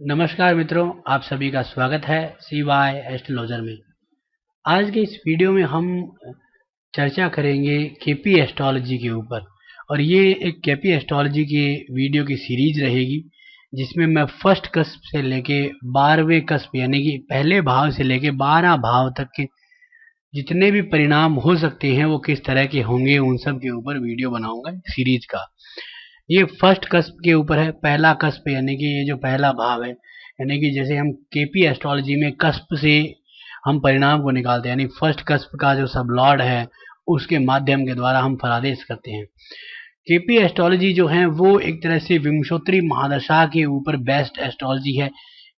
नमस्कार मित्रों, आप सभी का स्वागत है CY एस्ट्रोलॉजर में। आज के इस वीडियो में हम चर्चा करेंगे केपी एस्ट्रोलॉजी के ऊपर। और ये एक केपी एस्ट्रोलॉजी की वीडियो की सीरीज रहेगी जिसमें मैं फर्स्ट कस्प से लेके 12वें कस्प यानी कि पहले भाव से लेके 12 भाव तक के जितने भी परिणाम हो सकते हैं वो किस तरह के होंगे, उन सब के ऊपर वीडियो बनाऊंगा सीरीज का। ये फर्स्ट कस्प के ऊपर है, पहला कस्प यानी कि ये जो पहला भाव है, यानी कि जैसे हम केपी एस्ट्रोलॉजी में कस्प से हम परिणाम को निकालते हैं, यानी फर्स्ट कस्प का जो सब लॉर्ड है उसके माध्यम के द्वारा हम फलादेश करते हैं। केपी एस्ट्रोलॉजी जो है वो एक तरह से विंशोत्तरी महादशा के ऊपर बेस्ट एस्ट्रोलॉजी है।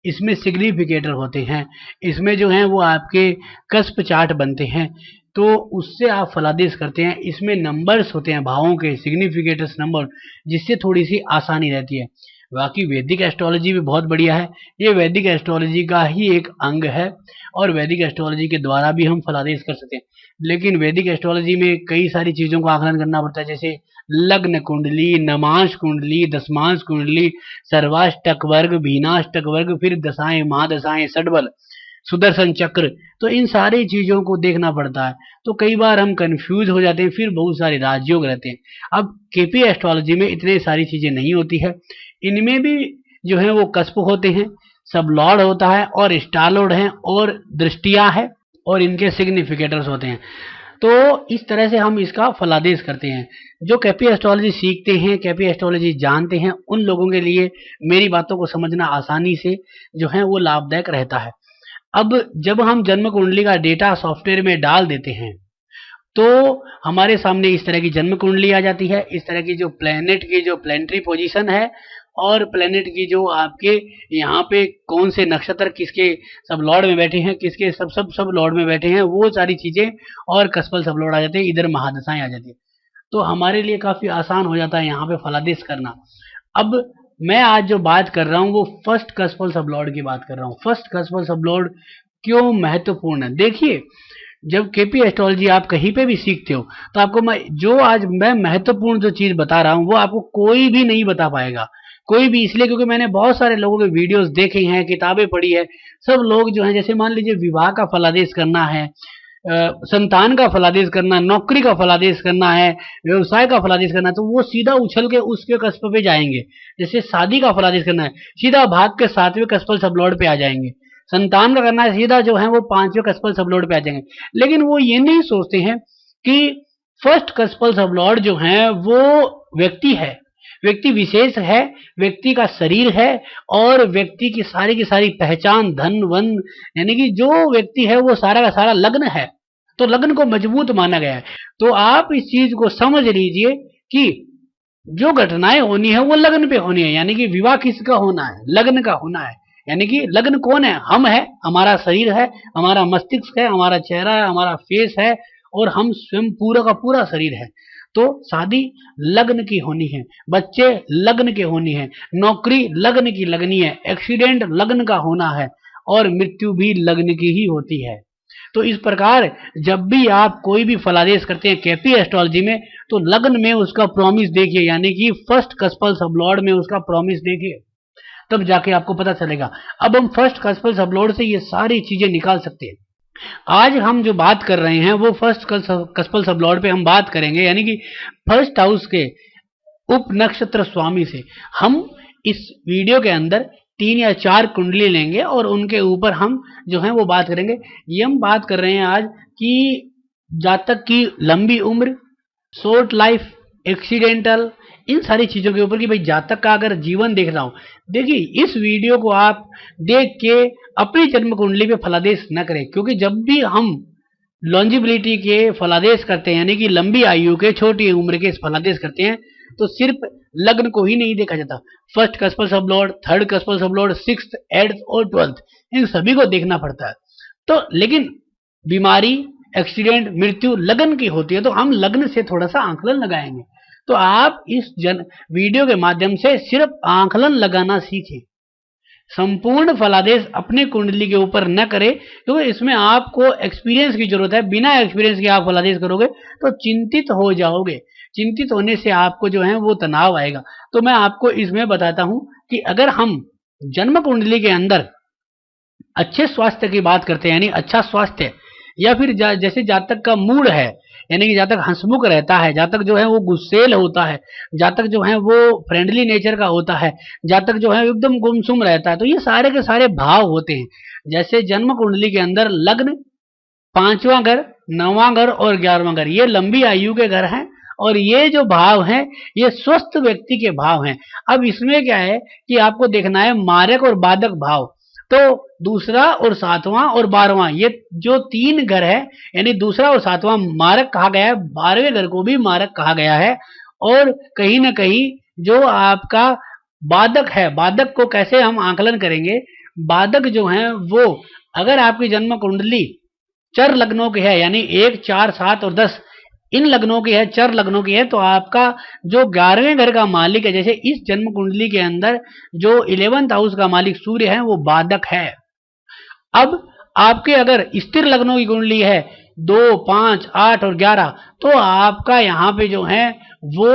इसमें सिग्निफिकेटर होते हैं, इसमें जो है वो आपके कस्प चार्ट बनते हैं, तो उससे आप फलादेश करते हैं। इसमें नंबर्स होते हैं, भावों के सिग्निफिकेटर्स नंबर, जिससे थोड़ी सी आसानी रहती है। बाकी वैदिक एस्ट्रोलॉजी भी बहुत बढ़िया है, ये वैदिक एस्ट्रोलॉजी का ही एक अंग है और वैदिक एस्ट्रोलॉजी के द्वारा भी हम फलादेश कर सकते हैं। लेकिन वैदिक एस्ट्रोलॉजी में कई सारी चीज़ों को आकलन करना पड़ता है, जैसे लग्न कुंडली, नमांश कुंडली, दशमांश कुंडली, सर्वाष्टक वर्ग, भीनाष्टक वर्ग, फिर दशाएं, महादशाएं, षडबल, सुदर्शन चक्र, तो इन सारी चीजों को देखना पड़ता है। तो कई बार हम कंफ्यूज हो जाते हैं, फिर बहुत सारे राजयोग रहते हैं। अब केपी एस्ट्रोलॉजी में इतने सारी चीजें नहीं होती है, इनमें भी जो है वो कस्प होते हैं, सब लॉर्ड होता है और स्टार लॉर्ड है और दृष्टियां है और इनके सिग्निफिकेटर्स होते हैं। तो इस तरह से हम इसका फलादेश करते हैं। जो केपी एस्ट्रोलॉजी सीखते हैं, केपी एस्ट्रोलॉजी जानते हैं, उन लोगों के लिए मेरी बातों को समझना आसानी से जो है वो लाभदायक रहता है। अब जब हम जन्म कुंडली का डेटा सॉफ्टवेयर में डाल देते हैं तो हमारे सामने इस तरह की जन्म कुंडली आ जाती है। इस तरह की जो प्लेनेट की जो प्लेनेटरी पोजीशन है और प्लेनेट की जो आपके यहाँ पे कौन से नक्षत्र किसके सब लॉर्ड में बैठे हैं, किसके सब लॉर्ड में बैठे हैं, वो सारी चीजें और कस्पल सब लॉर्ड आ जाते हैं, इधर महादशाएं आ जाती है। तो हमारे लिए काफी आसान हो जाता है यहाँ पे फलादेश करना। अब मैं आज जो बात कर रहा हूँ वो फर्स्ट कस्पल सबलॉर्ड की बात कर रहा हूँ। फर्स्ट कस्पल सबलॉर्ड क्यों महत्वपूर्ण है? देखिए, जब केपी एस्ट्रोलॉजी आप कहीं पे भी सीखते हो तो आपको जो आज मैं महत्वपूर्ण जो चीज बता रहा हूँ वो आपको कोई भी नहीं बता पाएगा, कोई भी। इसलिए क्योंकि मैंने बहुत सारे लोगों के वीडियोस देखे हैं, किताबें पढ़ी है। सब लोग जो है, जैसे मान लीजिए विवाह का फलादेश करना है, संतान का फलादेश करना, नौकरी का फलादेश करना है, व्यवसाय का फलादेश करना है, तो वो सीधा उछल के उसके कस्प पे जाएंगे। जैसे शादी का फलादेश करना है, सीधा भाग के 7वें कस्पल सबलॉर्ड पे आ जाएंगे। संतान का करना है, सीधा जो है वो 5वें कस्पल सबलॉर्ड पे आ जाएंगे। लेकिन वो ये नहीं सोचते हैं कि फर्स्ट कस्पल सबलॉर्ड जो है वो व्यक्ति है, व्यक्ति विशेष है, व्यक्ति का शरीर है और व्यक्ति की सारी पहचान, धन वन, यानी कि जो व्यक्ति है वो सारा का सारा लग्न है, तो लग्न को मजबूत माना गया है। तो आप इस चीज को समझ लीजिए कि जो घटनाएं होनी है वो लग्न पे होनी है, यानी कि विवाह किसका होना है? लग्न का होना है। यानी कि लग्न कौन है? हम है, हमारा शरीर है, हमारा मस्तिष्क है, हमारा चेहरा है, हमारा फेस है और हम स्वयं पूरा का पूरा शरीर है। तो शादी लग्न की होनी है, बच्चे लग्न के होनी है, नौकरी लग्न की लगनी है, एक्सीडेंट लग्न का होना है और मृत्यु भी लग्न की ही होती है। तो इस प्रकार जब भी आप कोई भी फलादेश करते हैं केपी एस्ट्रोलॉजी में, तो लग्न में उसका प्रॉमिस देखिए, यानी कि फर्स्ट कस्पल सबलॉर्ड में उसका प्रॉमिस देखिए, तब जाके आपको पता चलेगा। अब हम फर्स्ट कस्पल सबलॉर्ड से ये सारी चीजें निकाल सकते हैं। आज हम जो बात कर रहे हैं वो फर्स्ट कस्पल सबलॉर्ड पे हम बात करेंगे, यानी कि फर्स्ट हाउस के उप नक्षत्र स्वामी से। हम इस वीडियो के अंदर 3 या 4 कुंडली लेंगे और उनके ऊपर हम जो है वो बात करेंगे। ये हम बात कर रहे हैं आज कि जातक की लंबी उम्र, शॉर्ट लाइफ, एक्सीडेंटल, इन सारी चीजों के ऊपर कि भाई जातक का अगर जीवन देख रहा हूं, देखिए इस वीडियो को आप देख के अपनी जन्म कुंडली पे फलादेश न करें, क्योंकि जब भी हम लॉन्जिबिलिटी के फलादेश करते हैं, यानी कि लंबी आयु के, छोटी उम्र के फलादेश करते हैं, तो सिर्फ लग्न को ही नहीं देखा जाता। First कस्पल sublord, third कस्पल sublord, 6th, 8th और 12th, इन सभी को देखना पड़ता है। तो लेकिन बीमारी, एक्सीडेंट, मृत्यु लग्न की होती है, तो हम लग्न से थोड़ा सा आंकलन लगाएंगे। तो आप इस वीडियो के माध्यम से सिर्फ आंकलन लगाना सीखें, संपूर्ण फलादेश अपने कुंडली के ऊपर न करें, क्योंकि इसमें आपको एक्सपीरियंस की जरूरत है। बिना एक्सपीरियंस के आप फलादेश करोगे तो चिंतित हो जाओगे, चिंतित होने से आपको जो है वो तनाव आएगा। तो मैं आपको इसमें बताता हूं कि अगर हम जन्म कुंडली के अंदर अच्छे स्वास्थ्य की बात करते हैं, यानी अच्छा स्वास्थ्य, या फिर जैसे जातक का मूड है, यानी कि जातक हंसमुख रहता है, जातक जो है वो गुस्सेल होता है, जातक जो है वो फ्रेंडली नेचर का होता है, जातक जो है एकदम गुमसुम रहता है, तो ये सारे के सारे भाव होते हैं। जैसे जन्म कुंडली के अंदर लग्न, 5वां घर, 9वां घर और 11वां घर, ये लंबी आयु के घर हैं, और ये जो भाव हैं ये स्वस्थ व्यक्ति के भाव हैं। अब इसमें क्या है कि आपको देखना है मारक और बाधक भाव। तो दूसरा और 7वां और 12वां, ये जो 3 घर है, यानी दूसरा और 7वां मारक कहा गया है, 12वें घर को भी मारक कहा गया है। और कहीं ना कहीं जो आपका बाधक है, बाधक को कैसे हम आकलन करेंगे, बाधक जो है वो अगर आपकी जन्म कुंडली चर लग्नों की है, यानी 1, 4, 7 और 10 इन लग्नों की है, चर लग्नों की है, तो आपका जो 11वें घर का मालिक है, जैसे इस जन्म कुंडली के अंदर जो 11th हाउस का मालिक सूर्य है वो बाधक है। अब आपके अगर स्थिर लग्नों की कुंडली है 2, 5, 8 और 11, तो आपका यहाँ पे जो है वो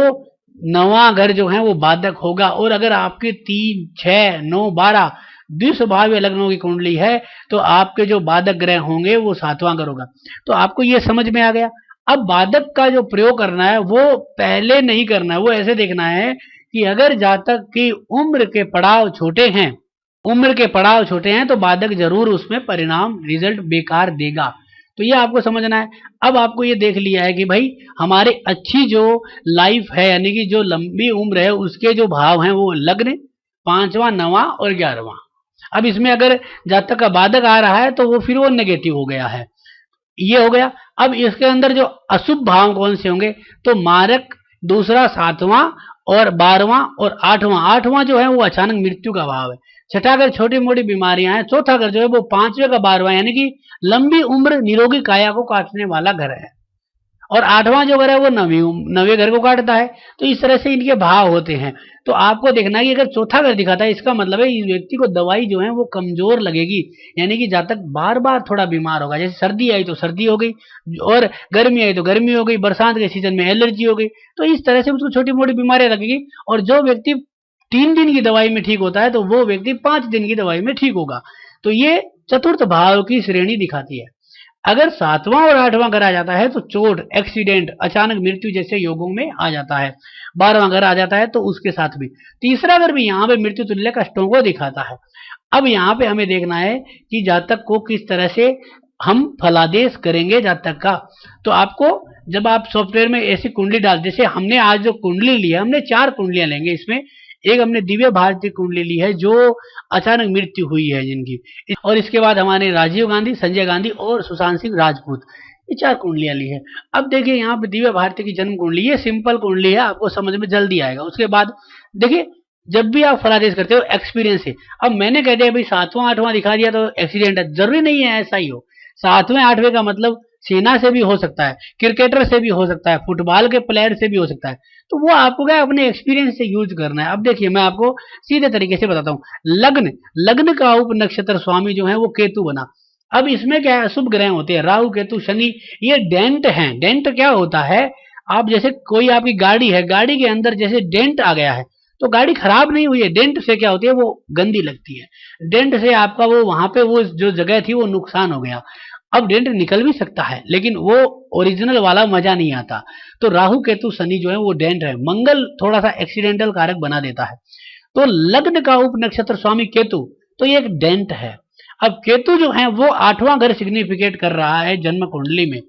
9वां घर जो है वो बाधक होगा। और अगर आपके 3, 6, 9, 12 द्विस्वभावीय लग्नों की कुंडली है, तो आपके जो बाधक ग्रह होंगे वो 7वां घर होगा। तो आपको ये समझ में आ गया। अब बाधक का जो प्रयोग करना है वो पहले नहीं करना है, वो ऐसे देखना है कि अगर जातक की उम्र के पड़ाव छोटे हैं, उम्र के पड़ाव छोटे हैं, तो बाधक जरूर उसमें परिणाम रिजल्ट बेकार देगा। तो ये आपको समझना है। अब आपको ये देख लिया है कि भाई हमारे अच्छी जो लाइफ है, यानी कि जो लंबी उम्र है, उसके जो भाव हैं वो लग्न, 5वां, 9वां और 11वां। अब इसमें अगर जातक का बाधक आ रहा है तो वो फिर वो नेगेटिव हो गया है, ये हो गया। अब इसके अंदर जो अशुभ भाव कौन से होंगे, तो मारक, दूसरा 7वां और 12वां और 8वां। 8वां जो है वो अचानक मृत्यु का भाव है। छठा घर छोटी मोटी बीमारियां हैं। चौथा घर जो है वो 5वें का 12वां, यानी कि लंबी उम्र निरोगी काया को काटने वाला घर है। और 8वां जो घर है वो 9वें घर को काटता है। तो इस तरह से इनके भाव होते हैं। तो आपको देखना है कि अगर चौथा घर दिखाता है, इसका मतलब है इस व्यक्ति को दवाई जो है वो कमजोर लगेगी, यानी कि जातक बार बार थोड़ा बीमार होगा। जैसे सर्दी आई तो सर्दी हो गई, और गर्मी आई तो गर्मी हो गई, बरसात के सीजन में एलर्जी हो गई, तो इस तरह से उसको छोटी मोटी बीमारियां लगेगी। और जो व्यक्ति 3 दिन की दवाई में ठीक होता है, तो वो व्यक्ति 5 दिन की दवाई में ठीक होगा। तो ये चतुर्थ भाव की श्रेणी दिखाती है। अगर 7वां और 8वां घर आ जाता है तो चोट, एक्सीडेंट, अचानक मृत्यु जैसे योगों में आ जाता है। 12वां घर आ जाता है तो उसके साथ भी। तीसरा घर भी यहाँ पे मृत्यु तुल्य कष्टों को दिखाता है। अब यहाँ पे हमें देखना है कि जातक को किस तरह से हम फलादेश करेंगे जातक का। तो आपको जब आप सॉफ्टवेयर में ऐसी कुंडली डाल, जैसे हमने आज जो कुंडली ली है, हमने 4 कुंडलियां लेंगे इसमें। एक हमने दिव्य भारती कुंडली ली है जो अचानक मृत्यु हुई है जिनकी, और इसके बाद हमारे राजीव गांधी, संजय गांधी और सुशांत सिंह राजपूत, ये 4 कुंडलियां ली है। अब देखिए यहाँ पे दिव्य भारती की जन्म कुंडली, ये सिंपल कुंडली है, आपको समझ में जल्दी आएगा। उसके बाद देखिए जब भी आप फलादेश करते हो एक्सपीरियंस से। अब मैंने कह दिया भाई 7वां 8वां दिखा दिया तो एक्सीडेंट है, जरूरी नहीं है ऐसा ही हो। 7वें 8वें का मतलब सेना से भी हो सकता है, क्रिकेटर से भी हो सकता है, फुटबॉल के प्लेयर से भी हो सकता है। तो वो आपको क्या अपने एक्सपीरियंस से यूज करना है। अब देखिए मैं आपको सीधे तरीके से बताता हूँ। लग्न, लग्न का उप नक्षत्र स्वामी जो है वो केतु बना। अब इसमें क्या है, शुभ ग्रह होते हैं राहु, केतु, शनि, ये डेंट है। डेंट क्या होता है, आप जैसे कोई आपकी गाड़ी है, गाड़ी के अंदर जैसे डेंट आ गया है तो गाड़ी खराब नहीं हुई है, डेंट से क्या होती है वो गंदी लगती है। डेंट से आपका वो वहां पे वो जो जगह थी वो नुकसान हो गया। अब डेंट निकल भी सकता है लेकिन वो ओरिजिनल वाला मजा नहीं आता। तो राहु केतु शनि जो है वो डेंट है। मंगल थोड़ा सा एक्सीडेंटल कारक बना देता है। तो लग्न का उप नक्षत्र स्वामी केतु, तो ये एक डेंट है। अब केतु जो है वो 8वां घर सिग्निफिकेट कर रहा है जन्म कुंडली में,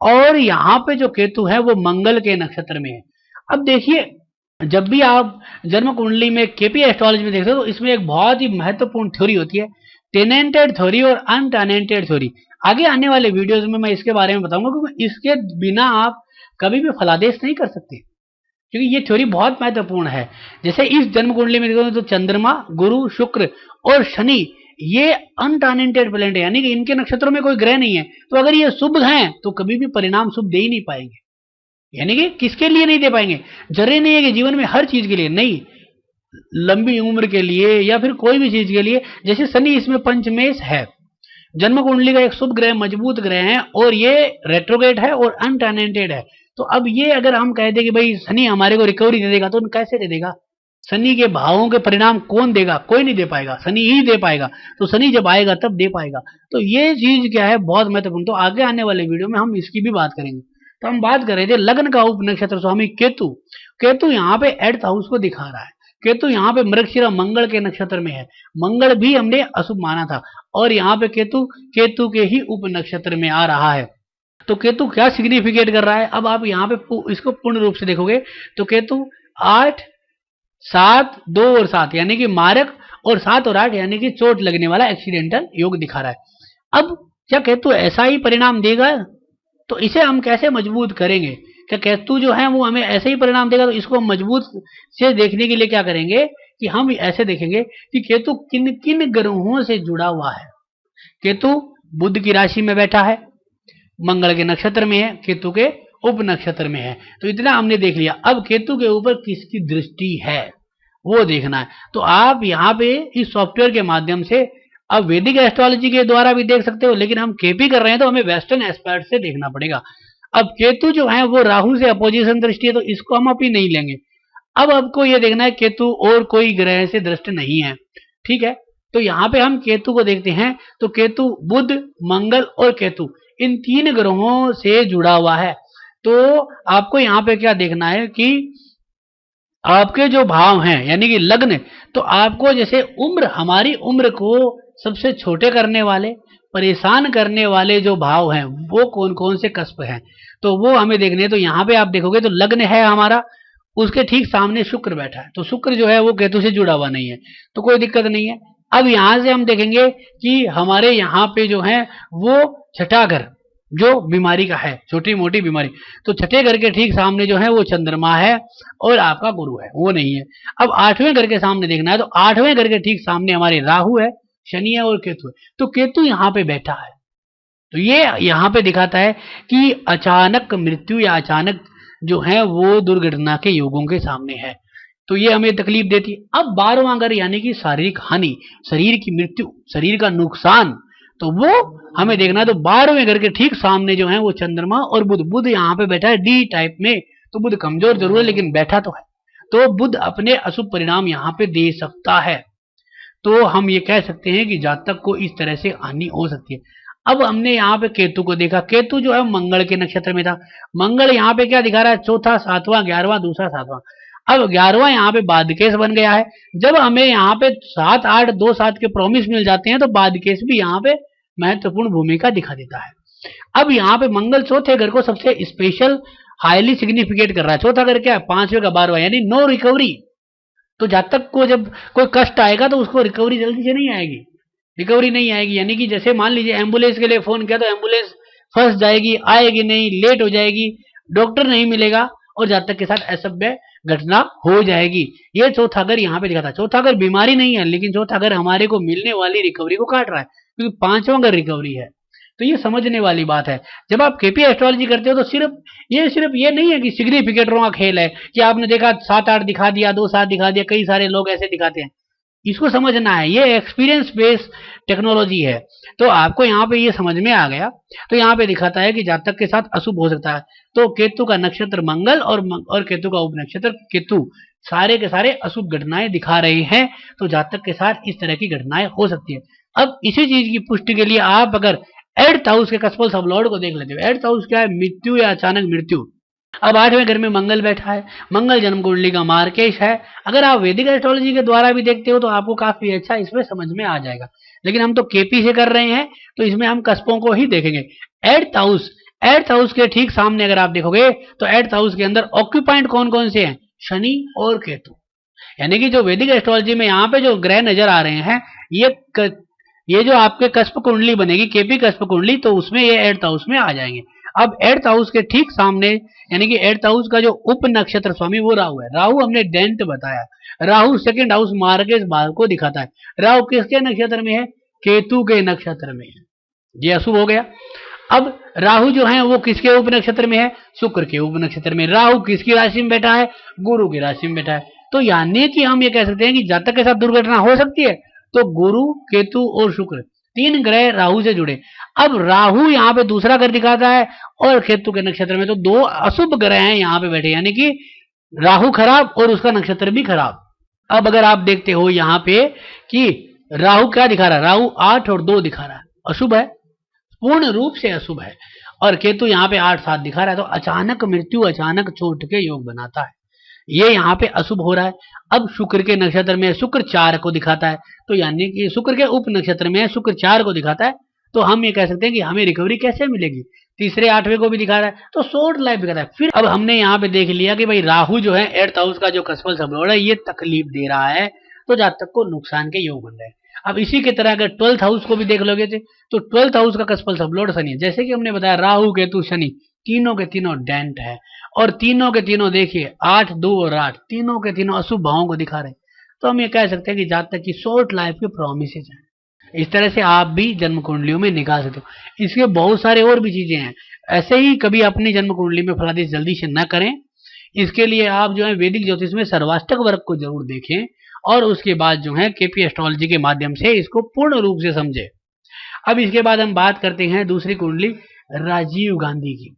और यहाँ पे जो केतु है वो मंगल के नक्षत्र में है। अब देखिए जब भी आप जन्म कुंडली में केपी एस्ट्रोलॉजी में देखते हो तो इसमें एक बहुत ही महत्वपूर्ण थ्योरी होती है, टेनेंटेड थ्योरी और अनटेनेंटेड थ्योरी। आगे आने वाले वीडियोस में मैं इसके बारे में बताऊंगा, क्योंकि इसके बिना आप कभी भी फलादेश नहीं कर सकते, क्योंकि ये थ्योरी बहुत महत्वपूर्ण है। जैसे इस जन्म कुंडली में देखो तो चंद्रमा, गुरु, शुक्र और शनि ये अनटेनेंटेड प्लैनेट है, यानी कि इनके नक्षत्रों में कोई ग्रह नहीं है। तो अगर ये शुभ हैं तो कभी भी परिणाम शुभ दे ही नहीं पाएंगे। यानी कि किसके लिए नहीं दे पाएंगे, जरूरी नहीं है कि जीवन में हर चीज के लिए, नहीं, लंबी उम्र के लिए या फिर कोई भी चीज के लिए। जैसे शनि इसमें पंचमेश है, जन्म कुंडली का एक शुभ ग्रह, मजबूत ग्रह है, और ये रेट्रोगेट है और अनटेनेंटेड है। तो अब ये अगर हम कह दें कि भाई शनि हमारे को रिकवरी दे देगा, तो कैसे दे देगा? शनि के भावों के परिणाम कौन देगा? कोई नहीं दे पाएगा, शनि ही दे पाएगा। तो शनि जब आएगा तब दे पाएगा। तो ये चीज क्या है, बहुत महत्वपूर्ण। तो आगे आने वाले वीडियो में हम इसकी भी बात करेंगे। तो हम बात कर रहे थे लग्न का उप नक्षत्र स्वामी केतु। केतु यहाँ पे 8th हाउस को दिखा रहा है। केतु यहाँ पे मृगशिरा मंगल के नक्षत्र में है। मंगल भी हमने अशुभ माना था, और यहाँ पे केतु केतु के ही उप नक्षत्र में आ रहा है। तो केतु क्या सिग्निफिकेट कर रहा है? अब आप यहाँ पे इसको पूर्ण रूप से देखोगे तो केतु 8, 7, 2 और 7 यानी कि मारक, और 7 और 8 यानी कि चोट लगने वाला एक्सीडेंटल योग दिखा रहा है। अब क्या केतु ऐसा ही परिणाम देगा? तो इसे हम कैसे मजबूत करेंगे? क्या केतु जो है वो हमें ऐसे ही परिणाम देगा? तो इसको हम मजबूत से देखने के लिए क्या करेंगे कि हम ऐसे देखेंगे कि केतु किन किन ग्रहों से जुड़ा हुआ है। केतु बुध की राशि में बैठा है, मंगल के नक्षत्र में है, केतु के उप नक्षत्र में है। तो इतना हमने देख लिया। अब केतु के ऊपर किसकी दृष्टि है वो देखना है। तो आप यहाँ पे इस सॉफ्टवेयर के माध्यम से अब वैदिक एस्ट्रोलॉजी के द्वारा भी देख सकते हो, लेकिन हम केपी कर रहे हैं तो हमें वेस्टर्न एस्पेक्ट से देखना पड़ेगा। अब केतु जो है वो राहु से अपोजिशन दृष्टि है, तो इसको हम अभी नहीं लेंगे। अब आपको ये देखना है केतु और कोई ग्रह से दृष्टि नहीं है, ठीक है। तो यहाँ पे हम केतु को देखते हैं। तो केतु बुध, मंगल और केतु इन 3 ग्रहों से जुड़ा हुआ है। तो आपको यहाँ पे क्या देखना है कि आपके जो भाव हैं यानी कि लग्न, तो आपको जैसे उम्र, हमारी उम्र को सबसे छोटे करने वाले, परेशान करने वाले जो भाव हैं वो कौन कौन से कस्प हैं, तो वो हमें देखने हैं। तो यहाँ पे आप देखोगे तो लग्न है हमारा, उसके ठीक सामने शुक्र बैठा है। तो शुक्र जो है वो केतु से जुड़ा हुआ नहीं है, तो कोई दिक्कत नहीं है। अब यहाँ से हम देखेंगे कि हमारे यहाँ पे जो है वो छठा घर जो बीमारी का है, छोटी मोटी बीमारी, तो छठे घर के ठीक सामने जो है वो चंद्रमा है और आपका गुरु है, वो नहीं है। अब 8वें घर के सामने देखना है, तो 8वें घर के ठीक सामने हमारे राहु है, शनि है और केतु है। तो केतु यहाँ पे बैठा है। तो ये यहाँ पे दिखाता है कि अचानक मृत्यु या अचानक जो है वो दुर्घटना के योगों के सामने है, तो ये हमें तकलीफ देती है। अब 12वां घर यानी कि शारीरिक हानि, शरीर की मृत्यु, शरीर का नुकसान, तो वो हमें देखना है। तो 12वें घर के ठीक सामने जो है वो चंद्रमा और बुध। बुध यहाँ पे बैठा है डी टाइप में, तो बुध कमजोर जरूर है लेकिन बैठा तो है। तो बुध अपने अशुभ परिणाम यहाँ पे दे सकता है। तो हम ये कह सकते हैं कि जातक को इस तरह से हानि हो सकती है। अब हमने यहाँ पे केतु को देखा। केतु जो है मंगल के नक्षत्र में था। मंगल यहाँ पे क्या दिखा रहा है? चौथा, 7वां, 11वां, दूसरा, 7वां। अब 11वां यहाँ पे बादकेश बन गया है। जब हमें यहाँ पे 7, 8, 2, 7 के प्रॉमिस मिल जाते हैं तो बादकेश भी यहाँ पे महत्वपूर्ण भूमिका दिखा देता है। अब यहाँ पे मंगल चौथे घर को सबसे स्पेशल हाईली सिग्निफिकेट कर रहा है। चौथा घर क्या है? 5वें का 12वां, यानी नो रिकवरी। तो जातक को जब कोई कष्ट आएगा तो उसको रिकवरी जल्दी से नहीं आएगी, रिकवरी नहीं आएगी। यानी कि जैसे मान लीजिए एम्बुलेंस के लिए फोन किया तो एम्बुलेंस फंस जाएगी, आएगी नहीं, लेट हो जाएगी, डॉक्टर नहीं मिलेगा और जातक के साथ असभ्य घटना हो जाएगी। ये चौथा घर यहाँ पे दिखाता है। चौथा घर बीमारी नहीं है, लेकिन चौथा घर हमारे को मिलने वाली रिकवरी को काट रहा है, क्योंकि 5वां घर रिकवरी है। तो ये समझने वाली बात है। जब आप केपी एस्ट्रोलॉजी करते हो तो सिर्फ ये नहीं है कि सिग्निफिकेटरों का खेल है कि आपने देखा 7, 8 दिखा दिया, 2, 7 दिखा दिया, कई सारे लोग ऐसे दिखाते हैं। इसको समझना है, ये एक्सपीरियंस बेस्ड टेक्नोलॉजी है। तो आपको यहाँ पे ये समझ में आ गया। तो यहाँ पे दिखाता है कि जातक के साथ अशुभ हो सकता है। तो केतु का नक्षत्र मंगल और केतु का उपनक्षत्र केतु, सारे के सारे अशुभ घटनाएं दिखा रहे हैं। तो जातक के साथ इस तरह की घटनाएं हो सकती है। अब इसी चीज की पुष्टि के लिए आप अगर 8th हाउस के कस्पल सबलॉर्ड को देख लेते हो। 8th हाउस क्या है? मृत्यु या अचानक मृत्यु। अब 8वें घर में मंगल बैठा है। मंगल जन्म कुंडली का मार्केश है। अगर आप वैदिक एस्ट्रोलॉजी के द्वारा भी देखते हो तो आपको काफी अच्छा इसमें समझ में आ जाएगा, लेकिन हम तो केपी से कर रहे हैं तो इसमें हम कस्पों को ही देखेंगे। 8th हाउस के ठीक सामने अगर आप देखोगे तो 8th हाउस के अंदर ऑक्यूपाइंट कौन कौन से हैं? शनि और केतु। यानी कि जो वैदिक एस्ट्रोलॉजी में यहाँ पे जो ग्रह नजर आ रहे हैं, ये जो आपके कस्प कुंडली बनेगी, केपी कस्प कुंडली, तो उसमें ये 8th हाउस में आ जाएंगे। अब 8th हाउस के ठीक सामने यानी कि 8th हाउस का जो उप नक्षत्र स्वामी वो राहु है। राहु हमने डेंट बताया। राहु 2nd हाउस मार्केज भाव को दिखाता है। राहु किसके नक्षत्र में है? केतु के नक्षत्र में है। ये अशुभ हो गया। अब राहु जो है वो किसके उप नक्षत्र में है? शुक्र के उप नक्षत्र में। राहु किसकी राशि में बैठा है? गुरु की राशि में बैठा है। तो यानी कि हम ये कह सकते हैं कि जातक के साथ दुर्घटना हो सकती है। तो गुरु, केतु और शुक्र 3 ग्रह राहु से जुड़े। अब राहु यहाँ पे दूसरा घर दिखाता है और केतु के नक्षत्र में, तो 2 अशुभ ग्रह हैं यहाँ पे बैठे, यानी कि राहु खराब और उसका नक्षत्र भी खराब। अब अगर आप देखते हो यहाँ पे कि राहु क्या दिखा रहा है, राहु 8 और 2 दिखा रहा है, अशुभ है, पूर्ण रूप से अशुभ है। और केतु यहाँ पे 8-7 दिखा रहा है, तो अचानक मृत्यु, अचानक चोट के योग बनाता है, ये यहाँ पे अशुभ हो रहा है। अब शुक्र के नक्षत्र में, शुक्र 4 को दिखाता है, तो यानी कि शुक्र के उप नक्षत्र में शुक्र 4 को दिखाता है, तो हम ये कह सकते हैं कि हमें रिकवरी कैसे मिलेगी। तीसरे 8वें को भी दिखा रहा है, तो शॉर्ट लाइफ दिखाता है। फिर अब हमने यहाँ पे देख लिया कि भाई राहु जो है 8th हाउस का जो कसफल सबलॉर्ड है, ये तकलीफ दे रहा है, तो जातक को नुकसान के योग बन रहे हैं। अब इसी की तरह अगर 12th हाउस को भी देख लोगे तो 12th हाउस का कसफल सबलॉर्ड शनि है। जैसे कि हमने बताया राहु केतु शनि तीनों के तीनों डेंट है, और तीनों के तीनों देखिए 8, 2 और 8 तीनों के तीनों अशुभ भावों को दिखा रहे हैं। तो हम ये कह सकते हैं कि जातक की शॉर्ट लाइफ के प्रोमिसेज हैं। इस तरह से आप भी जन्म कुंडलियों में निकाल सकते हो। इसके बहुत सारे और भी चीजें हैं। ऐसे ही कभी अपनी जन्म कुंडली में फलादेश जल्दी से न करें। इसके लिए आप जो है वैदिक ज्योतिष में सर्वाष्टक वर्ग को जरूर देखें, और उसके बाद जो है केपी एस्ट्रोलॉजी के माध्यम से इसको पूर्ण रूप से समझे। अब इसके बाद हम बात करते हैं दूसरी कुंडली राजीव गांधी की।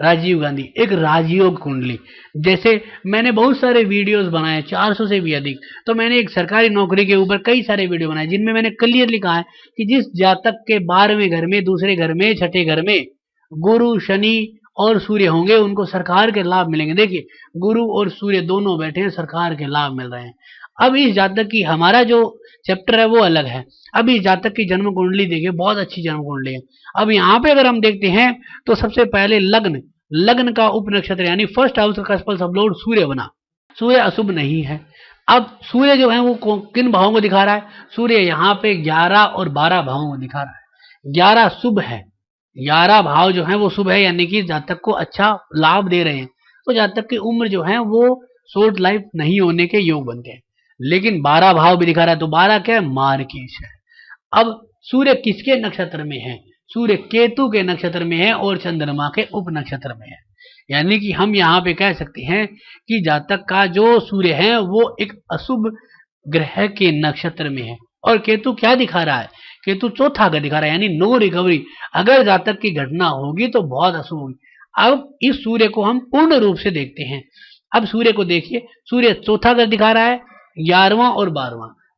राजीव गांधी एक राजयोग कुंडली। जैसे मैंने बहुत सारे वीडियोस बनाए, 400 से भी अधिक, तो मैंने एक सरकारी नौकरी के ऊपर कई सारे वीडियो बनाए, जिनमें मैंने क्लियरली कहा है कि जिस जातक के 12वें घर में, दूसरे घर में, छठे घर में गुरु, शनि और सूर्य होंगे, उनको सरकार के लाभ मिलेंगे। देखिए गुरु और सूर्य दोनों बैठे हैं, सरकार के लाभ मिल रहे हैं। अब इस जातक की, हमारा जो चैप्टर है वो अलग है। अब इस जातक की जन्म कुंडली देखिए, बहुत अच्छी जन्म कुंडली है। अब यहाँ पे अगर हम देखते हैं तो सबसे पहले लग्न, लग्न का उप नक्षत्र यानी फर्स्ट हाउस का कसफल सबलॉर्ड सूर्य बना। सूर्य अशुभ नहीं है। अब सूर्य जो है वो किन भावों को दिखा रहा है? सूर्य यहाँ पे 11 और 12 भावों को दिखा रहा है। 11 शुभ है, 11 भाव जो है वो शुभ है, यानी कि जातक को अच्छा लाभ दे रहे हैं। तो जातक की उम्र जो है वो शॉर्ट लाइफ नहीं होने के योग बनते हैं। लेकिन 12 भाव भी दिखा रहा है, तो 12 क्या है? मार्केश है। अब सूर्य किसके नक्षत्र में है? सूर्य केतु के नक्षत्र में है और चंद्रमा के उप नक्षत्र में है। यानी कि हम यहाँ पे कह सकते हैं कि जातक का जो सूर्य है वो एक अशुभ ग्रह के नक्षत्र में है। और केतु क्या दिखा रहा है? केतु चौथा घर दिखा रहा है, यानी नो रिकवरी। अगर जातक की घटना होगी तो बहुत अशुभ होगी। अब इस सूर्य को हम पूर्ण रूप से देखते हैं। अब सूर्य को देखिए, सूर्य चौथा घर दिखा रहा है, 11वां और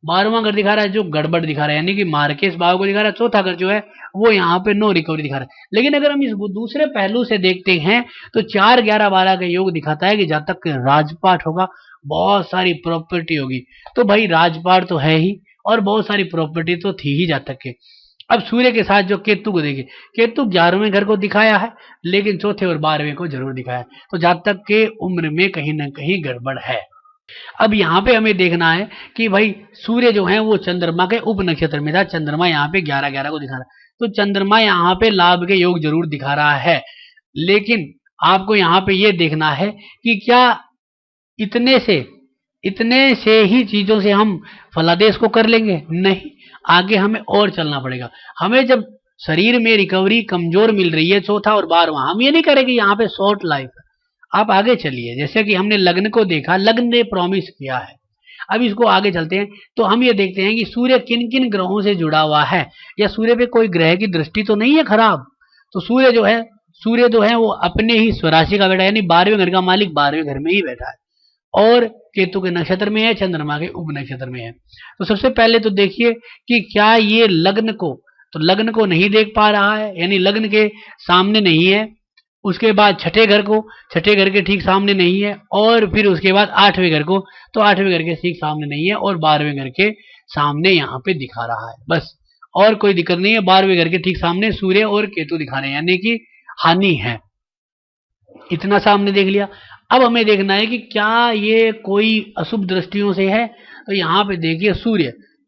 12वां घर दिखा रहा है, जो गड़बड़ दिखा रहा है, यानी कि मार्केश भाव को दिखा रहा है। चौथा घर जो है वो यहाँ पे नो रिकवरी दिखा रहा है। लेकिन अगर हम इस दूसरे पहलू से देखते हैं तो 4, 11, 12 का योग दिखाता है कि जातक के राजपाट होगा, बहुत सारी प्रॉपर्टी होगी। तो भाई राजपाट तो है ही, और बहुत सारी प्रॉपर्टी तो थी ही जातक के। अब सूर्य के साथ जो केतु को देखिए, केतु 11वें घर को दिखाया है, लेकिन चौथे और 12वें को जरूर दिखाया है। तो जातक के उम्र में कहीं ना कहीं गड़बड़ है। अब यहाँ पे हमें देखना है कि भाई सूर्य जो है वो चंद्रमा के उप नक्षत्र में था। चंद्रमा यहाँ पे 11-11 को दिखा रहा है, तो चंद्रमा यहाँ पे लाभ के योग जरूर दिखा रहा है। लेकिन आपको यहाँ पे ये देखना है कि क्या इतने से ही चीजों से हम फलादेश को कर लेंगे? नहीं, आगे हमें और चलना पड़ेगा। हमें जब शरीर में रिकवरी कमजोर मिल रही है, चौथा और 12वां, हम ये नहीं करेंगे यहाँ पे शॉर्ट लाइफ। आप आगे चलिए, जैसे कि हमने लग्न को देखा, लग्न ने प्रॉमिस किया है। अब इसको आगे चलते हैं तो हम ये देखते हैं कि सूर्य किन किन ग्रहों से जुड़ा हुआ है, या सूर्य पे कोई ग्रह की दृष्टि तो नहीं है खराब। तो सूर्य जो है वो अपने ही स्वराशि का बैठा है, यानी 12वें घर का मालिक 12वें घर में ही बैठा है, और केतु के नक्षत्र में है, चंद्रमा के उप नक्षत्र में है। तो सबसे पहले तो देखिए कि क्या ये लग्न को नहीं देख पा रहा है, यानी लग्न के सामने नहीं है। उसके बाद छठे घर के ठीक सामने नहीं है, और फिर उसके बाद 8वें घर को, तो 8वें घर के ठीक सामने नहीं है, और 12वें घर के सामने यहाँ पे दिखा रहा है। बस, और कोई दिक्कत नहीं है। 12वें घर के ठीक सामने सूर्य और केतु दिखा रहे हैं, यानी कि हानि है। इतना सामने देख लिया। अब हमें देखना है कि क्या ये कोई अशुभ दृष्टियों से है। तो यहाँ पे देखिए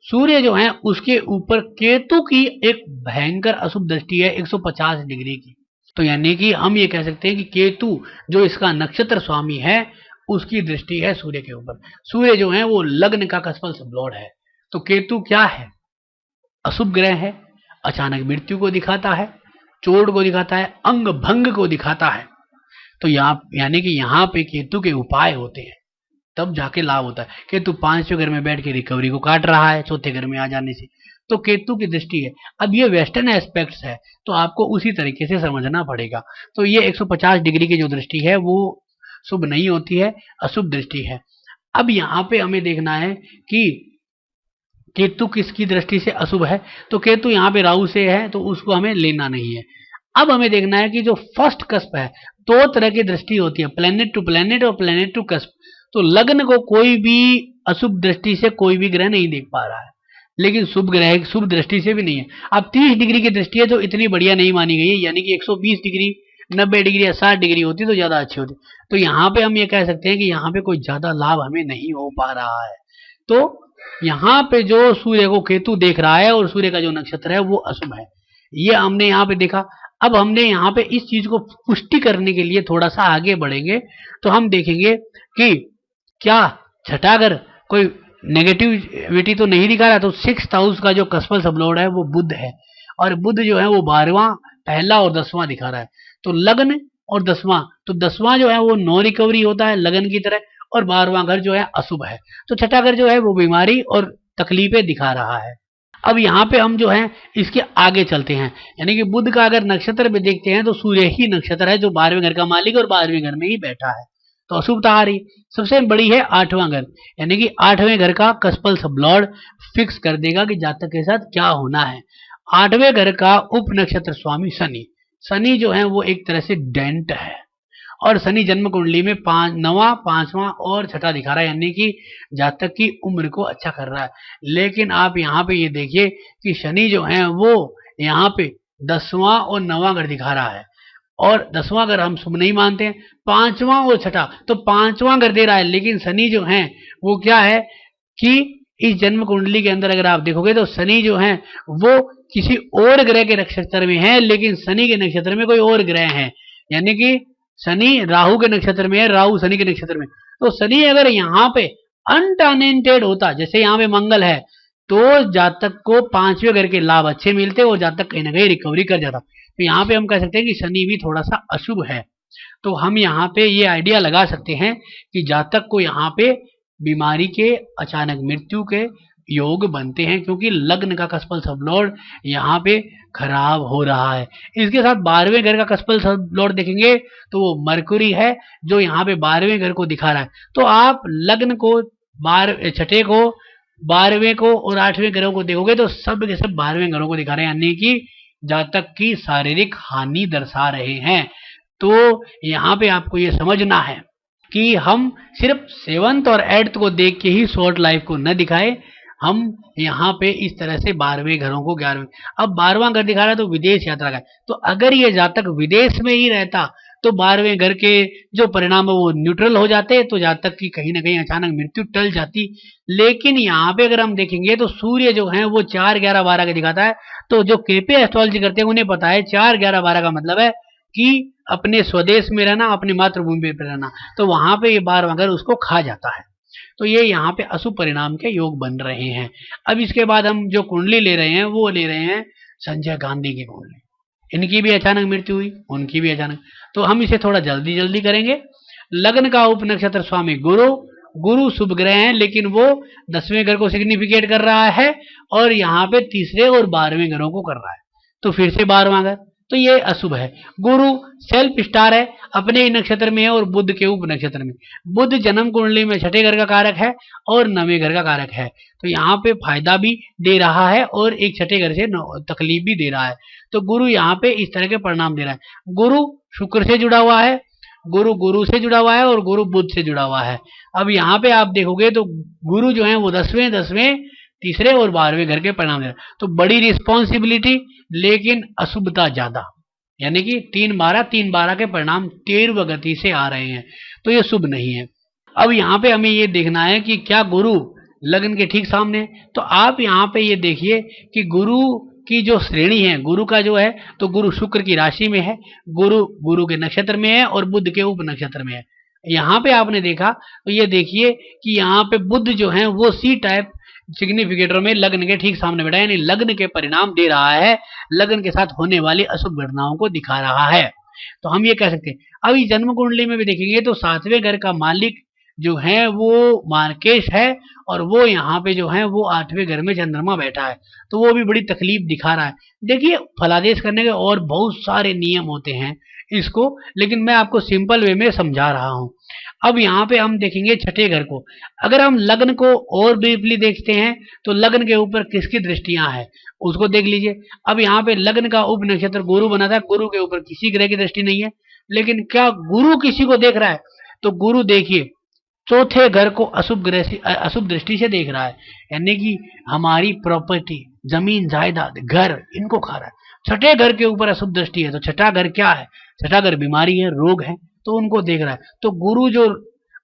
सूर्य जो है उसके ऊपर केतु की एक भयंकर अशुभ दृष्टि है 150 डिग्री की। तो यानी कि हम ये कह सकते हैं कि केतु जो इसका नक्षत्र स्वामी है, उसकी दृष्टि है सूर्य के ऊपर। सूर्य जो है वो लग्न का कसफल सबलॉर्ड है। तो केतु क्या है? अशुभ ग्रह है, अचानक मृत्यु को दिखाता है, चोट को दिखाता है, अंग भंग को दिखाता है। तो यानी कि यहाँ पे केतु के उपाय होते हैं, तब जाके लाभ होता है। केतु 5वें घर में बैठ के रिकवरी को काट रहा है, चौथे घर में आ जाने से, तो केतु की दृष्टि है। अब ये वेस्टर्न एस्पेक्ट्स है, तो आपको उसी तरीके से समझना पड़ेगा। तो ये 150 डिग्री की जो दृष्टि है वो शुभ नहीं होती है, अशुभ दृष्टि है। अब यहाँ पे हमें देखना है कि केतु किसकी दृष्टि से अशुभ है, तो केतु यहाँ पे राहु से है तो उसको हमें लेना नहीं है। अब हमें देखना है कि जो फर्स्ट कस्प है, दो तरह की दृष्टि होती है, प्लेनेट टू प्लेनेट और प्लेनेट टू कस्प। तो लग्न को कोई भी अशुभ दृष्टि से कोई भी ग्रह नहीं देख पा रहा है, लेकिन शुभ ग्रह शुभ दृष्टि से भी नहीं है। अब 30 डिग्री की दृष्टि है जो इतनी बढ़िया नहीं मानी गई है, यानी कि 120 डिग्री 90 डिग्री या 60 डिग्री होती तो ज्यादा अच्छी होती। तो यहाँ पे हम ये कह सकते हैं कि यहाँ पे कोई ज्यादा लाभ हमें नहीं हो पा रहा है। तो यहाँ पे जो सूर्य को केतु देख रहा है और सूर्य का जो नक्षत्र है वो अशुभ है, ये हमने यहाँ पे देखा। अब हमने यहाँ पे इस चीज को पुष्टि करने के लिए थोड़ा सा आगे बढ़ेंगे, तो हम देखेंगे कि क्या छठा घर कोई नेगेटिविटी तो नहीं दिखा रहा। तो 6th हाउस का जो कस्पल सबलॉर्ड है वो बुध है, और बुध जो है वो 12वां, पहला और 10वां दिखा रहा है। तो लग्न और 10वां, तो 10वां जो है वो नो रिकवरी होता है लगन की तरह, और 12वां घर जो है अशुभ है। तो छठा घर जो है वो बीमारी और तकलीफें दिखा रहा है। अब यहाँ पे हम जो है इसके आगे चलते हैं, यानी कि बुध का अगर नक्षत्र भी देखते हैं तो सूर्य ही नक्षत्र है जो 12वें घर का मालिक और 12वें घर में ही बैठा है, तो अशुभता आ रही। सबसे बड़ी है 8वां घर, यानी कि 8वें घर का कस्पल सबलॉर्ड फिक्स कर देगा कि जातक के साथ क्या होना है। 8वें घर का उप नक्षत्र स्वामी शनि, शनि जो है वो एक तरह से डेंट है, और शनि जन्म कुंडली में 9वां, 5वां और 6ठा दिखा रहा है, यानी कि जातक की उम्र को अच्छा कर रहा है। लेकिन आप यहाँ पे ये देखिए कि शनि जो है वो यहाँ पे 10वां और 9वां घर दिखा रहा है, और 10वां घर हम शुभ नहीं मानते हैं, 5वां और 6ठा, तो 5वां घर दे रहा है। लेकिन शनि जो है वो क्या है कि इस जन्म कुंडली के अंदर अगर आप देखोगे तो शनि जो है वो किसी और ग्रह के नक्षत्र में है, लेकिन शनि के नक्षत्र में कोई और ग्रह है, यानी कि शनि राहु के नक्षत्र में है, राहु शनि के नक्षत्र में। तो शनि अगर यहाँ पे अनटैलेंटेड होता, जैसे यहाँ पे मंगल है, तो जातक को 5वें घर के लाभ अच्छे मिलते और जातक कहीं ना कहीं रिकवरी कर जाता। तो यहाँ पे हम कह सकते हैं कि शनि भी थोड़ा सा अशुभ है। तो हम यहाँ पे ये आइडिया लगा सकते हैं कि जातक को यहाँ पे बीमारी के, अचानक मृत्यु के योग बनते हैं, क्योंकि लग्न का कस्पल सबलॉर्ड यहाँ पे खराब हो रहा है। इसके साथ 12वें घर का कस्पल सबलॉर्ड देखेंगे तो वो मरकुरी है जो यहाँ पे 12वें घर को दिखा रहा है। तो आप लग्न को, 6ठे को, 12वें को और 8वें घरों को देखोगे तो सब के सब 12वें घरों को दिखा रहे हैं, यानी कि जातक की शारीरिक हानि दर्शा रहे हैं। तो यहाँ पे आपको ये समझना है कि हम सिर्फ 7th और 8th को देख के ही शॉर्ट लाइफ को न दिखाए, हम यहाँ पे इस तरह से 12वें घरों को 11वें, अब 12वां घर दिखा रहा है तो विदेश यात्रा का है। तो अगर ये जातक विदेश में ही रहता तो 12वें घर के जो परिणाम है वो न्यूट्रल हो जाते, तो जातक की कहीं ना कहीं अचानक मृत्यु टल जाती। लेकिन यहाँ पे अगर हम देखेंगे तो सूर्य जो है वो 4, 11, 12 का दिखाता है। तो जो केपी एस्ट्रोलॉजी करते हैं उन्हें पता है 4, 11, 12 का मतलब है कि अपने स्वदेश में रहना, अपनी मातृभूमि पर रहना, तो वहां पे ये 12वां घर उसको खा जाता है। तो ये यहाँ पे अशुभ परिणाम के योग बन रहे हैं। अब इसके बाद हम जो कुंडली ले रहे हैं वो ले रहे हैं संजय गांधी की कुंडली। इनकी भी अचानक मृत्यु हुई, उनकी भी अचानक, तो हम इसे थोड़ा जल्दी जल्दी करेंगे। लग्न का उप नक्षत्र स्वामी गुरु, गुरु शुभ ग्रह हैं, लेकिन वो 10वें घर को सिग्निफिकेट कर रहा है और यहाँ पे 3रे और 12वें घरों को कर रहा है, तो फिर से 12वां घर, तो ये अशुभ है। गुरु सेल्फ स्टार है, अपने ही नक्षत्र में है और बुध के उप नक्षत्र में। बुध जन्म कुंडली में 6ठे घर का कारक है और 9वें घर का कारक है, तो यहाँ पे फायदा भी दे रहा है और एक 6ठे घर से तकलीफ भी दे रहा है। तो गुरु यहाँ पे इस तरह के परिणाम दे रहा है। गुरु शुक्र से जुड़ा हुआ है, गुरु से जुड़ा हुआ है और गुरु बुध से जुड़ा हुआ है। अब यहाँ पे आप देखोगे तो गुरु जो है वो 10वें, 3रे और 12वें घर के परिणाम दे रहा है। तो बड़ी रिस्पॉन्सिबिलिटी लेकिन अशुभता ज्यादा, यानी कि 3-12 के परिणाम तीव्र गति से आ रहे हैं, तो ये शुभ नहीं है। अब यहाँ पे हमें ये देखना है कि क्या गुरु लग्न के ठीक सामने है। तो आप यहाँ पे ये देखिए कि गुरु की जो श्रेणी है, गुरु का जो है, तो गुरु शुक्र की राशि में है, गुरु के नक्षत्र में है और बुध के उप नक्षत्र में है। यहाँ पे आपने देखा तो ये देखिए कि यहाँ पे बुध जो है वो सी टाइप सिग्निफिकेटर में लग्न के ठीक सामने बैठा है, यानी लग्न के परिणाम दे रहा है, लग्न के साथ होने वाली अशुभ घटनाओं को दिखा रहा है। तो हम ये कह सकते हैं। अब इस जन्म कुंडली में भी देखेंगे तो 7वें घर का मालिक जो है वो मार्केश है और वो यहाँ पे जो है वो 8वें घर में चंद्रमा बैठा है, तो वो भी बड़ी तकलीफ दिखा रहा है। देखिए फलादेश करने के और बहुत सारे नियम होते हैं इसको, लेकिन मैं आपको सिंपल वे में समझा रहा हूँ। अब यहाँ पे हम देखेंगे छठे घर को। अगर हम लग्न को और ब्रीफली देखते हैं तो लग्न के ऊपर किसकी दृष्टियां हैं उसको देख लीजिए। अब यहाँ पे लग्न का उप नक्षत्र गुरु बना था, गुरु के ऊपर किसी ग्रह की दृष्टि नहीं है, लेकिन क्या गुरु किसी को देख रहा है? तो गुरु देखिए चौथे घर को अशुभ ग्रह से अशुभ दृष्टि से देख रहा है, यानी कि हमारी प्रॉपर्टी, जमीन जायदाद, घर, इनको खा रहा है। छठे घर के ऊपर अशुभ दृष्टि है, तो छठा घर क्या है? छठा घर बीमारी है, रोग है, तो उनको देख रहा है। तो गुरु जो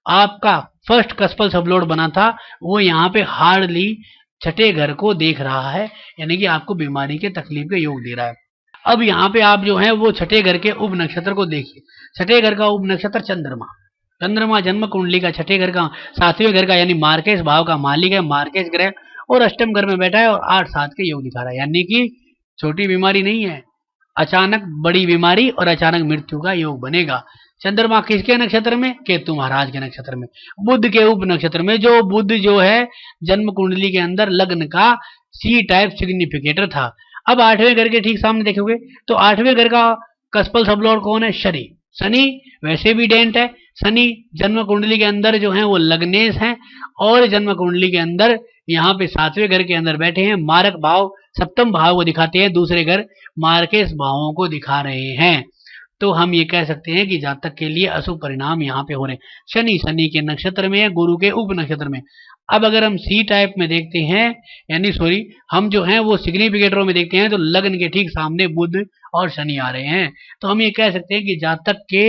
आपका फर्स्ट कस्पल सबलॉर्ड बना था वो यहाँ पे हार्डली छठे घर को देख रहा है, यानी कि आपको बीमारी के तकलीफ के योग दे रहा है। अब यहाँ पे आप जो है वो छठे घर के उप नक्षत्र को देखिए। छठे घर का उप नक्षत्र चंद्रमा, चंद्रमा जन्म कुंडली का छठे घर का 7वें घर का यानी मार्केश भाव का मालिक है, मार्केश ग्रह, और अष्टम घर में बैठा है और 8-7 के योग दिखा रहा है, यानी कि छोटी बीमारी नहीं है, अचानक बड़ी बीमारी और अचानक मृत्यु का योग बनेगा। चंद्रमा किसके नक्षत्र में? केतु महाराज के नक्षत्र में, बुध के उप नक्षत्र में। जो बुध जो है जन्म कुंडली के अंदर लग्न का सी टाइप सिग्निफिकेटर था। अब 8वें घर के ठीक सामने देखोगे तो 8वें घर का कस्पल सबलॉर्ड कौन है? शनि। शनि वैसे भी डेंट है, शनि जन्म कुंडली के अंदर जो है वो लग्नेश है, और जन्म कुंडली के अंदर यहाँ पे 7वें घर के अंदर बैठे हैं। मारक भाव सप्तम भाव को दिखाते हैं, दूसरे घर मार्केश भावों को दिखा रहे हैं। तो हम ये कह सकते हैं कि जातक के लिए अशुभ परिणाम यहाँ पे हो रहे हैं। शनि के नक्षत्र में है, गुरु के उप नक्षत्र में। अब अगर हम सी टाइप में देखते हैं, यानी सॉरी हम जो है वो सिग्निफिकेटरों में देखते हैं, तो लग्न के ठीक सामने बुध और शनि आ रहे हैं। तो हम ये कह सकते हैं कि जातक के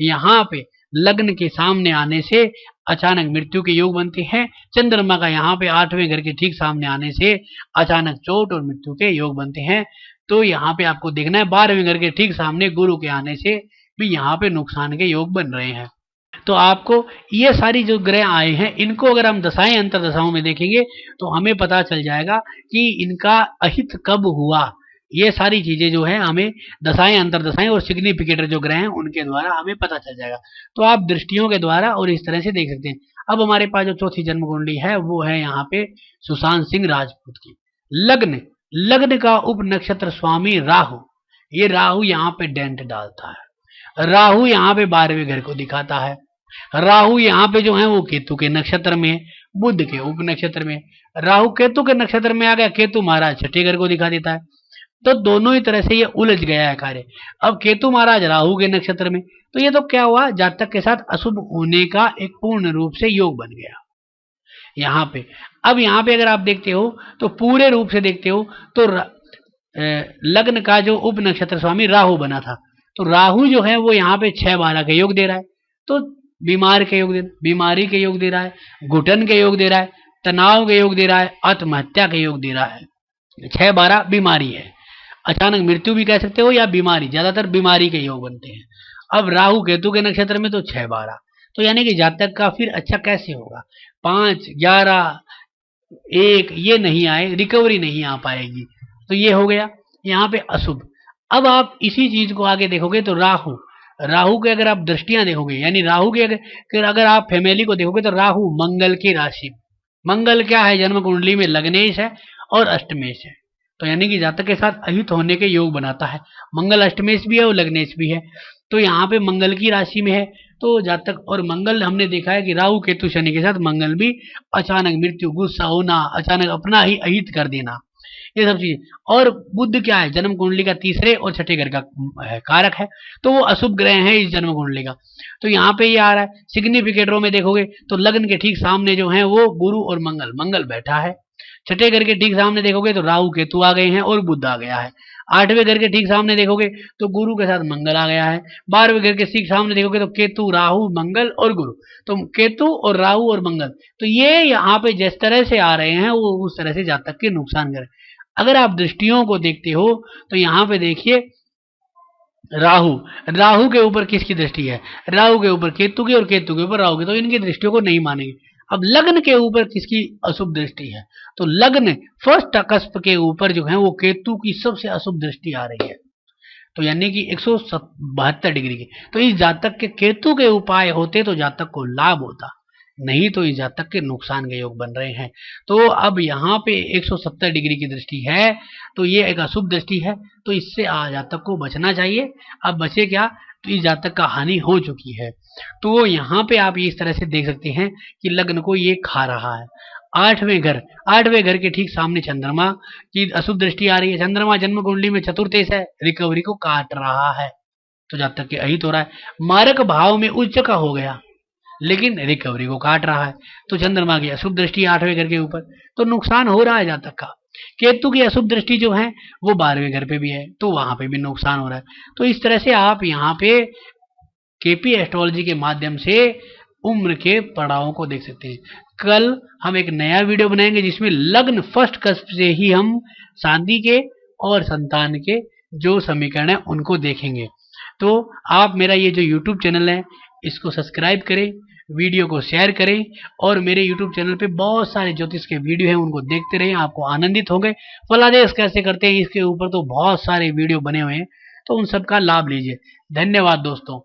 यहाँ पे लग्न के सामने आने से अचानक मृत्यु के योग बनते हैं। चंद्रमा का यहाँ पे 8वें घर के ठीक सामने आने से अचानक चोट और मृत्यु के योग बनते हैं। तो यहाँ पे आपको देखना है 12वें घर के ठीक सामने गुरु के आने से भी यहाँ पे नुकसान के योग बन रहे हैं। तो आपको ये सारी जो ग्रह आए हैं इनको अगर हम दशाएं अंतर दशाओं में देखेंगे तो हमें पता चल जाएगा कि इनका अहित कब हुआ। ये सारी चीजें जो है हमें दशाएं अंतर दशाएं और सिग्निफिकेटर जो ग्रह हैं उनके द्वारा हमें पता चल जाएगा। तो आप दृष्टियों के द्वारा और इस तरह से देख सकते हैं। अब हमारे पास जो चौथी जन्म कुंडली है वो है यहाँ पे सुशांत सिंह राजपूत की। लग्न, लग्न का उप नक्षत्र स्वामी राहु, ये राहु यहाँ पे डेंट डालता है। राहु यहाँ पे 12वें घर को दिखाता है। राहु यहाँ पे जो है वो केतु के नक्षत्र में है, बुध के उप नक्षत्र में। राहु केतु के नक्षत्र में आ गया, केतु महाराज छठे घर को दिखा देता है। तो दोनों ही तरह से ये उलझ गया है कार्य। अब केतु महाराज राहु के नक्षत्र में, तो ये तो क्या हुआ, जातक के साथ अशुभ होने का एक पूर्ण रूप से योग बन गया यहाँ पे। अब यहाँ पे अगर आप देखते हो तो पूरे रूप से देखते हो तो लग्न का जो उप नक्षत्र स्वामी राहु बना था, तो राहु जो है वो यहाँ पे 6-12 के योग दे रहा है। तो बीमार के योग दे, बीमारी के योग दे रहा है, घुटन के योग दे रहा है, तनाव के योग दे रहा है, आत्महत्या के योग दे रहा है। 6-12 बीमारी है, अचानक मृत्यु भी कह सकते हो या बीमारी, ज्यादातर बीमारी के योग बनते हैं। अब राहु केतु के नक्षत्र में तो 6-12, तो यानी कि जातक का फिर अच्छा कैसे होगा? 5-11 1 ये नहीं आए, रिकवरी नहीं आ पाएगी। तो ये हो गया यहाँ पे अशुभ। अब आप इसी चीज को आगे देखोगे तो राहु, राहु के अगर आप दृष्टियां देखोगे, यानी राहु के अगर आप फैमिली को देखोगे तो राहु मंगल की राशि, मंगल क्या है जन्म कुंडली में? लग्नेश है और अष्टमेश है। तो यानी कि जातक के साथ अहित होने के योग बनाता है। मंगल अष्टमेश भी है और लग्नेश भी है, तो यहाँ पे मंगल की राशि में है। तो जातक और मंगल हमने देखा है कि राहु केतु शनि के साथ मंगल भी अचानक मृत्यु, गुस्सा होना, अचानक अपना ही अहित कर देना, ये सब चीज। और बुध क्या है? जन्म कुंडली का तीसरे और छठे घर का कारक है, तो वो अशुभ ग्रह है इस जन्म कुंडली का। तो यहाँ पे ये आ रहा है। सिग्निफिकेटरों में देखोगे तो लग्न के ठीक सामने जो है वो गुरु और मंगल, मंगल बैठा है। छठे घर के ठीक सामने देखोगे तो राहु केतु आ गए हैं और बुध आ गया है। 8वें घर के ठीक सामने देखोगे तो गुरु के साथ मंगल आ गया है। 12वें घर के ठीक सामने देखोगे तो केतु, राहु, मंगल और गुरु, तो केतु और राहु और मंगल, तो ये यहाँ पे जिस तरह से आ रहे हैं वो उस तरह से जातक के नुकसान करें। अगर आप दृष्टियों को देखते हो तो यहाँ पे देखिए राहु, राहु के ऊपर किसकी दृष्टि है? राहु के ऊपर केतु की और केतु के ऊपर राहु की, तो इनकी दृष्टियों को नहीं मानेंगे। अब लग्न के ऊपर किसकी अशुभ दृष्टि है? तो लग्न फर्स्ट कस्प के ऊपर जो है वो केतु की सबसे अशुभ दृष्टि आ रही है, तो यानी कि 172 डिग्री की। तो इस जातक के केतु के उपाय होते तो जातक को लाभ होता, नहीं तो इस जातक के नुकसान के योग बन रहे हैं। तो अब यहाँ पे 170 डिग्री की दृष्टि है, तो ये एक अशुभ दृष्टि है, तो इससे जातक को बचना चाहिए। अब बचे क्या? तो इस जातक का हानि हो चुकी है। तो यहाँ पे आप इस तरह से देख सकते हैं कि लग्न को ये खा रहा है। आठवें घर के ठीक सामने चंद्रमा की अशुभ दृष्टि आ रही है। चंद्रमा जन्म कुंडली में चतुर्थ है, रिकवरी को काट रहा है, तो जातक के अहित हो रहा है। मारक भाव में उच्च का हो गया लेकिन रिकवरी को काट रहा है, तो चंद्रमा की अशुभ दृष्टि 8वें घर के ऊपर, तो नुकसान हो रहा है जातक का। केतु की अशुभ दृष्टि जो है वो 12वें घर पे भी है, तो वहां पे भी नुकसान हो रहा है। तो इस तरह से आप यहाँ पे केपी एस्ट्रोलॉजी के माध्यम से उम्र के पड़ावों को देख सकते हैं। कल हम एक नया वीडियो बनाएंगे जिसमें लग्न फर्स्ट कस्प से ही हम शादी के और संतान के जो समीकरण है उनको देखेंगे। तो आप मेरा ये जो यूट्यूब चैनल है इसको सब्सक्राइब करें, वीडियो को शेयर करें और मेरे यूट्यूब चैनल पे बहुत सारे ज्योतिष के वीडियो हैं उनको देखते रहें, आपको आनंदित होंगे। फलादेश कैसे करते हैं इसके ऊपर तो बहुत सारे वीडियो बने हुए हैं, तो उन सब का लाभ लीजिए। धन्यवाद दोस्तों।